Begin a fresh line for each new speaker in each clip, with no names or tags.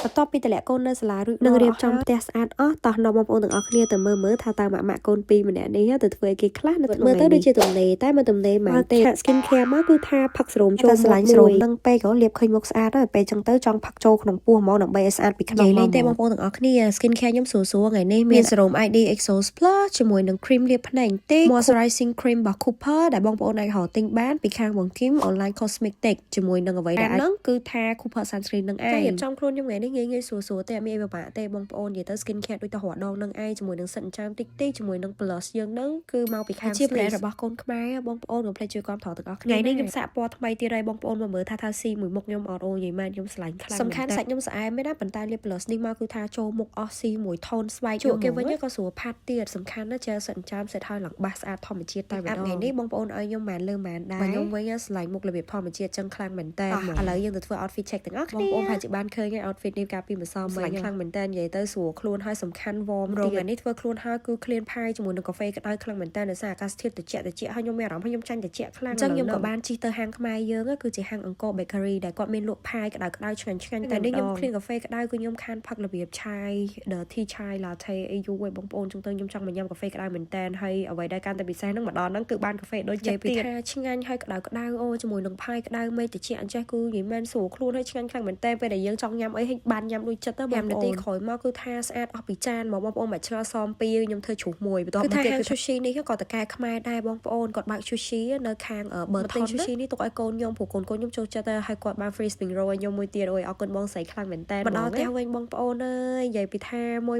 បន្ទាប់ពីតម្លាក់កូននៅសាលារួចនឹងរៀបចំផ្ទះស្អាតអស់តោះនាំបងប្អូនទាំងអស់គ្នាទៅមើលថាតើម៉ាក់កូនពីរម្នាក់នេះទៅធ្វើអីគេខ្លះនៅមើលទៅដូចជាទំនេរតែមិនទំនេរមែនទេ skin care មកគឺថាផឹកស្រោមចូលស្រឡាញ់ស្រោមនឹងពេលក៏លាបឃើញមុខស្អាតហើយពេលចឹងទៅចង់ផឹកចូលក្នុងពោះហ្មងដើម្បីឲ្យស្អាតពីក្នុងមកទេបងប្អូនទាំងអស់គ្នា skin care ខ្ញុំស្រួលថ្ងៃនេះមានស្រោម ID Exos Plus ជាមួយនឹង cream លាបភ្នែកតិច moisturizing cream របស់ Cooper ដែលបងប្អូនអាចរកទិញបានពីខាងបងគឹម online cosmetic ជាមួយនឹងអ្វីដែលហ្នឹងគឺថា Cooper sunscreen នឹងឯងរៀបចំខ្លួនខ្ញុំថ្ងៃនេះងាយស្រួលទេអត់មានអីពិបាកទេបងប្អូននិយាយទៅ skin care ដូចទៅរកដងនឹងឯងជាមួយនឹងសិនចាមតិចជាមួយនឹង plus យើងហ្នឹងគឺមកពីខាងជា brand របស់កូនខ្មែរបងប្អូនកុំភ្លេចជួយគ្រប់ត្រទាំងអស់គ្នាថ្ងៃនេះខ្ញុំសាកពណ៌ថ្មីទៀតហើយបងប្អូនមើលថាស៊ីមួយមុខខ្ញុំអត់អូនិយាយមែនខ្ញុំឆ្លាញ់ខ្លាំងសំខាន់សាច់ខ្ញុំស្អែមមែនណាប៉ុន្តែលាប plus នេះមកគឺថាចូលមុខអស់ស៊ីមួយថនស្បែកជួគេវិញក៏ស្រួលផាត់ទៀតសំខាន់ណាស់ចេះសិនចាមសេតឲ្យឡើងបាសស្អាតធម្មជាតិតែម្ដងថ្ងៃនេះបងប្អូនឲ្យខ្ញុំបានលើបានដែរខ្ញុំវិញឆ្លាញ់មុខរបៀបធម្មជាតិចឹងខ្លាំងមែនតើឥឡូវយើងទៅធ្វើ outfit check ទាំងអស់គ្នាបងប្អូនប្រហែលជាបានឃើញហើយ outfit នេះកាលពីម្សិលមិញខ្លាំងមែនតើនិយាយទៅស្រួលខ្លួនហើយសំខាន់ warm រងថ្ងៃនេះធ្វើខ្លួនហើយគឺ clean ផាយជាមួយនឹងកាហ្វេក្តៅខ្លាំងមែនតើដោយសារអាកាសធាតុត្រជាក់ហើយខ្ញុំមានអារម្មណ៍ខ្ញុំចាញ់ត្រជាក់ខ្លាំងអញ្ចឹងខ្ញុំក៏បានជិះទៅហាងខ្មែរយើងគឺជាហាងអង្គរ bakery ដែលគាត់មានលក់ផាយក្តៅឆ្ងាញ់តែនេះខ្ញុំ clean កាហ្វេក្តៅគឺខ្ញុំខានផឹករបៀបឆាយ the tea chai latte អីយូរឯងបងប្អូនចឹងទៅខ្ញុំចង់មកញ៉ាំកាហ្វេក្តៅមែនតើហើយអ្វីដែលកាន់តែពិសេសហ្នឹងម្ដងហ្នឹងគឺបានកាហ្វេដូចចិត្តទៀតឆ្ងាញ់ហើយក្តៅអូជាមួយនឹងផាយក្តៅមេត្រជាក់អញ្ចេះគឺនិយាយមែនស្រួលខ្លួនហើយឆ្ងាញ់ខ្លាំងមែនតើពេលដែលយើងចង់ញ៉ាំអីហើយបានញ៉ាំដូចចិត្តទៅ5នាទីក្រោយមកគឺថាស្អាតអស់ពីចានមកបងប្អូនមិនឆ្ងល់សមពីខ្ញុំធ្វើជ្រុះមួយបន្ទាប់មកទៀតគឺ sushi នេះក៏តកែខ្មែរដែរបងប្អូនគាត់បើក sushi នៅខាង Burton sushi នេះទុកឲ្យកូនខ្ញុំព្រោះកូនខ្ញុំចូលចិត្តហើយគាត់បាន free spring roll ឲ្យខ្ញុំមួយទៀតអូយអរគុណបងស្រីខ្លាំងមែនតើមកដល់ផ្ទះវិញបងប្អូនអើយនិយាយពីថាមួយ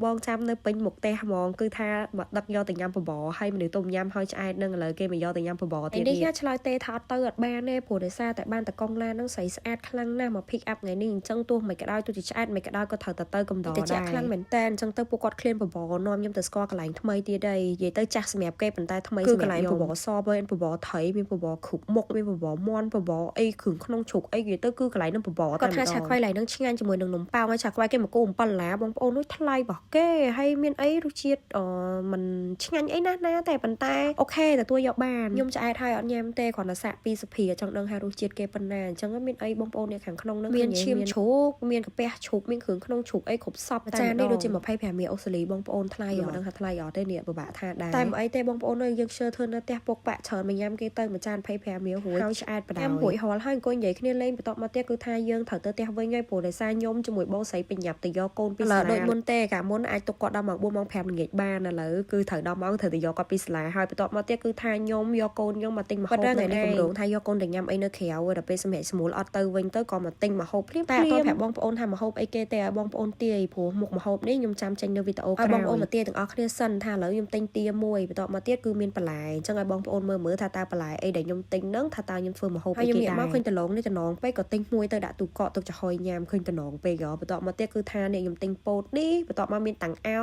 បងចាំនៅពេញមុខផ្ទះហ្មងគឺថាមកដឹកយកទៅញ៉ាំបបរហើយមនុស្សទុំញ៉ាំហើយឆ្អែតនឹងឥឡូវគេមកយកទៅញ៉ាំបបរទៀតនេះឆ្លើយទេថាអត់ទៅអត់បានទេព្រោះដោយសារតែបានតកង់ឡាននឹងស្រីស្អាតខ្លាំងណាស់មក pick up ថ្ងៃនេះអញ្ចឹងទោះមិនក្តៅទោះជាឆ្អែតមិនក្តៅក៏ត្រូវទៅកំដរដែរខ្លាំងមែនតើអញ្ចឹងទៅពួកគាត់ឃ្លានបបរនាំខ្ញុំទៅស្គាល់កន្លែងថ្មីទៀតហើយនិយាយទៅចាស់សម្រាប់គេប៉ុន្តែថ្មីគឺកន្លែងបបរសមានបបរថៃមានបបរគ្រប់មុខមានបបរមាន់បបរអីគ្រឿងក្នុងជ្រូកអីនិយាយទៅគឺកន្លែងនឹងបបរគាត់ថាឆាខ្វៃឡៃនឹងឆ្ងាញ់ជាមួយនឹងនំប៉ោងហើយឆាខ្វៃគេមកគូ7ដុល្លារបងប្អូននោះថ្លៃរបស់គេហើយមានអីរសជាតិមិនឆ្ងាញ់អីណាតែប៉ុន្តែអូខេទទួលយកបានខ្ញុំឆ្អែតហើយអត់ញ៉ាំទេគ្រាន់តែសាកពីសភាចង់ដឹងថារសជាតិគេប៉ុណ្ណាអញ្ចឹងមានអីបងប្អូនអ្នកខាងក្នុងនឹងមានឈាមជ្រូកមានកាពះជ្រូកមានគ្រឿងក្នុងជ្រូកអីគ្រប់សពតែចាននេះដូចជា25រៀលអូស្ត្រាលីបងប្អូនថ្លៃអត់ដឹងថាថ្លៃអត់ទេនេះពិបាកថាដែរតែមិនអីទេបងប្អូនអើយយើងឈើធ្វើនៅផ្ទះពុកបាក់ច្រើនមកញ៉ាំគេទៅមួយចាន25រៀលរួចហើយឆ្អែតបដ ហើយរួចរាល់ហើយអង្គុយនិយាយគ្នាលេងបន្ទាប់មកទៀតគឺថាយើងត្រូវទៅផ្ទះវិញហើយព្រោះដោយសារខ្ញុំជាមួយបងស្រីបញ្ញាប់ទៅយកកូនពីសាលាដូចមុនទេកាលមុនអាចទុកគាត់ដល់ម៉ោង4ម៉ោង5ល្ងាចបានឥឡូវគឺត្រូវដល់ម៉ោងត្រូវទៅយកគាត់ពីសាលាហើយបន្ទាប់មកទៀតគឺថាខ្ញុំយកកូនខ្ញុំមកទិញម្ហូបនៅនេះកម្រងថាយកកូនទៅញ៉ាំអីនៅក្រៅដល់ពេលសម្រាប់ស្មូលអត់ទៅវិញទៅក៏មកទិញម្ហូបភ្លាមតែអត់ប្រាប់បងប្អូនថាម្ហូបអីគេទេឲ្យបងប្អូនទាយព្រោះមុខម្ហូបនេះខ្ញុំចាំចេញនៅវីដេអូក្រោយបងប្អូនមកទាយទាំងអស់គ្នាសិនថាឥឡូវខ្ញុំទិញទាមួយបន្ទាប់មកទៀតគឺមានបន្លែអញ្ចឹងឲ្យបងប្អូនមើលថាតើបន្លែអីដែលខ្ញុំទិញហ្នឹងថាតើខ្ញុំធ្វើម្ហូបអីគេដែរមកឃើញដលងនេះតំណងពេកក៏ទិញមួយទៅដាក់ទូកក់ទុកចំហុយញ៉ាំឃើញតំណងពេកបន្ទាប់មកទៀតគឺថានេះខ្ញុំទិញពោតនេះបន្ទាប់មកមានតាំងអោ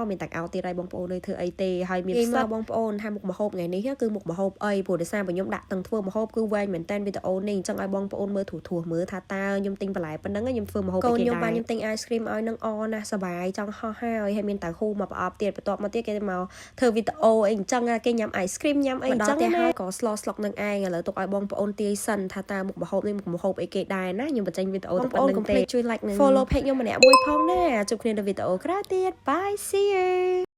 ទៀតឲ្យបងប្អូននៅធ្វើអីទេហើយមានផ្សិតបងប្អូនថាមុខម្ហូបថ្ងៃនេះគឺមុខម្ហូបអីព្រោះដោយសារខ្ញុំដាក់ទាំងធ្វើម្ហូបគឺវែងមែនតើវីដេអូនេះអញ្ចឹងឲ្យបងប្អូនមើលធូរមើលថាតើខ្ញុំទិញបន្លែប៉ុណ្ណឹងខ្ញុំធ្វើម្ហូបអីគេដែរកូនខ្ញុំបានខ្ញុំទិញ ice cream ឲ្យនឹងអណាស់សប្បាយចង់ហោះហើយមានតៅហ៊ូមកប្រអប់ទៀតបន្ទាប់មកទៀតគេមកធ្វើវីដេអូអីអញ្ចឹងគេញ៉ាំ ice cream ញ៉ាំអីអញ្ចឹងទៅហើយក៏ស្លុកនឹងឯងឥឡូវទុកឲ្យបងប្អូនទាយសិនថាតើមុខម្ហូបនេះមុខម្ហូបអីគេដែរណាខ្ញុំបញ្ចេញវីដេអូទៅប៉ុណ្្នឹងទេជួយ like និង follow page ខ្ញុំម្នាក់មួយផងណាជួបគ្នានៅវីដេអូក្រោយទៀត bye see you